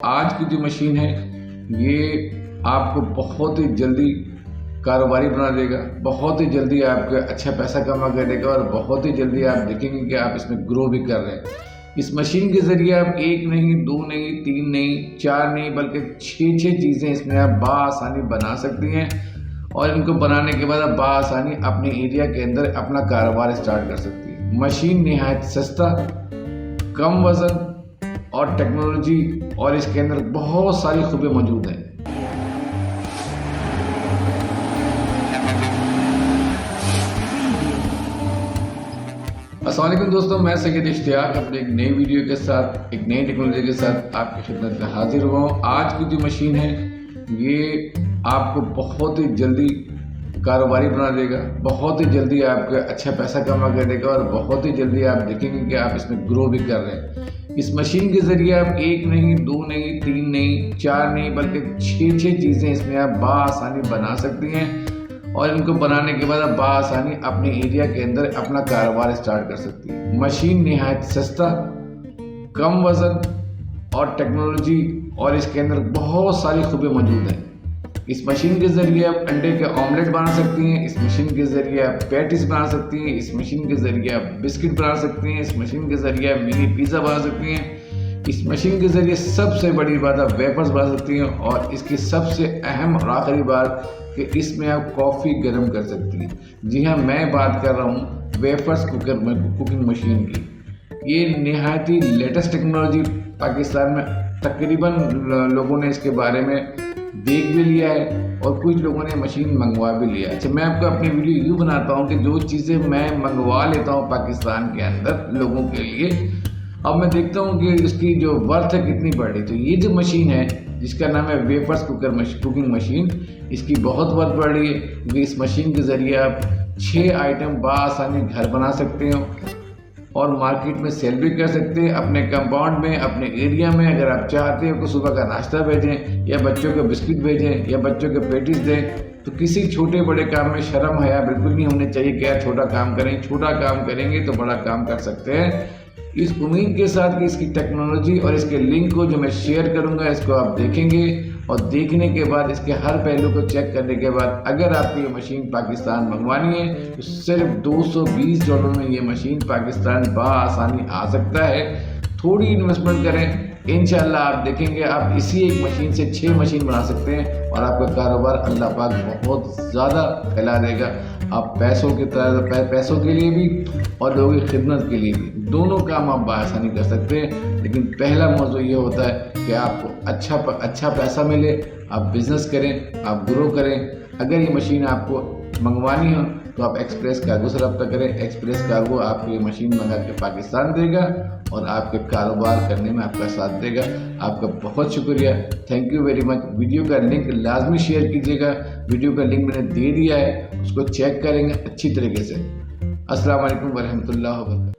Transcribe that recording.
आज की जो मशीन है ये आपको बहुत ही जल्दी कारोबारी बना देगा, बहुत ही जल्दी आपका अच्छा पैसा कमा कर देगा और बहुत ही जल्दी आप देखेंगे कि आप इसमें ग्रो भी कर रहे हैं। इस मशीन के ज़रिए आप एक नहीं, दो नहीं, तीन नहीं, चार नहीं बल्कि छः चीज़ें इसमें आप बाआसानी बना सकती हैं और इनको बनाने के बाद आप बाआसानी अपने एरिया के अंदर अपना कारोबार स्टार्ट कर सकती हैं। मशीन निहायत सस्ता, कम वज़न और टेक्नोलॉजी और इसके अंदर बहुत सारी खूबियाँ मौजूद हैं। अस्सलाम वालेकुम दोस्तों, मैं सैयद इश्तियाक अपने एक नई वीडियो के साथ, एक नई टेक्नोलॉजी के साथ आपकी खिदमत में हाजिर हुआ हूँ। आज की जो मशीन है ये आपको बहुत ही जल्दी कारोबारी बना देगा, बहुत ही जल्दी आपका अच्छा पैसा कमा कर देगा और बहुत ही जल्दी आप देखेंगे कि आप इसमें ग्रो भी कर रहे हैं। इस मशीन के ज़रिए आप एक नहीं, दो नहीं, तीन नहीं, चार नहीं बल्कि छः चीज़ें इसमें आप बाआसानी बना सकती हैं और इनको बनाने के बाद आप बाआसानी अपने एरिया के अंदर अपना कारोबार स्टार्ट कर सकती हैं। मशीन निहायत सस्ता, कम वज़न और टेक्नोलॉजी और इसके अंदर बहुत सारी खूबियाँ मौजूद हैं। इस मशीन के ज़रिए आप अंडे के ऑमलेट बना सकती हैं, इस मशीन के ज़रिए आप पैटीज बना सकती हैं, इस मशीन के ज़रिए आप बिस्किट बना सकती हैं, इस मशीन के ज़रिए आप मिनी पिज़्ज़ा बना सकती हैं, इस मशीन के ज़रिए सबसे बड़ी बात आप वेफर्स बना सकती हैं और इसकी सबसे अहम और आखिरी बात कि इसमें आप कॉफ़ी गर्म कर सकती हैं। जी हाँ, मैं बात कर रहा हूँ वेफर्स कुकिंग मशीन की। ये नहायत ही लेटेस्ट टेक्नोलॉजी पाकिस्तान में तकरीबन लोगों ने इसके बारे में देख भी लिया है और कुछ लोगों ने मशीन मंगवा भी लिया है। अच्छा, मैं आपको अपनी वीडियो यूँ बनाता हूँ कि जो चीज़ें मैं मंगवा लेता हूँ पाकिस्तान के अंदर लोगों के लिए, अब मैं देखता हूँ कि इसकी जो वर्थ है कितनी बढ़ रही। तो ये जो मशीन है जिसका नाम है वेफर्स कुकिंग मशीन, इसकी बहुत वर्थ बढ़ रही है क्योंकि इस मशीन के ज़रिए आप 6 आइटम बाआसानी घर बना सकते हो और मार्केट में सेल भी कर सकते हैं। अपने कंपाउंड में, अपने एरिया में अगर आप चाहते हो कि सुबह का नाश्ता भेजें या बच्चों को बिस्किट भेजें या बच्चों को पेटीज दें, तो किसी छोटे बड़े काम में शर्म हया बिल्कुल नहीं होनी चाहिए कि यार छोटा काम करें। छोटा काम करेंगे तो बड़ा काम कर सकते हैं। इस उम्मीद के साथ कि इसकी टेक्नोलॉजी और इसके लिंक को जो मैं शेयर करूँगा इसको आप देखेंगे और देखने के बाद इसके हर पहलू को चेक करने के बाद अगर आपको ये मशीन पाकिस्तान मंगवानी है तो सिर्फ $220 में ये मशीन पाकिस्तान बाआसानी आ सकता है। थोड़ी इन्वेस्टमेंट करें, इंशाल्लाह आप देखेंगे आप इसी एक मशीन से 6 मशीन बना सकते हैं और आपका कारोबार अल्लाह पाक बहुत ज़्यादा फैला देगा। आप पैसों के लिए भी और लोगों की खिदमत के लिए भी, दोनों काम आप बाआसानी कर सकते हैं। लेकिन पहला मौजू ये होता है कि आपको अच्छा पैसा मिले, आप बिज़नेस करें, आप ग्रो करें। अगर ये मशीन आपको मंगवानी हो तो आप एक्सप्रेस कार्गो से रब्ता करें। एक्सप्रेस कार्गो आपको ये मशीन मंगा के पाकिस्तान देगा और आपके कारोबार करने में आपका साथ देगा। आपका बहुत शुक्रिया, thank you very much. Video का लिंक लाजमी शेयर कीजिएगा। वीडियो का लिंक मैंने दे दिया है, उसको चेक करेंगे अच्छी तरीके से। अस्सलाम वालेकुम वरहमतुल्लाहि वबरकातुहू।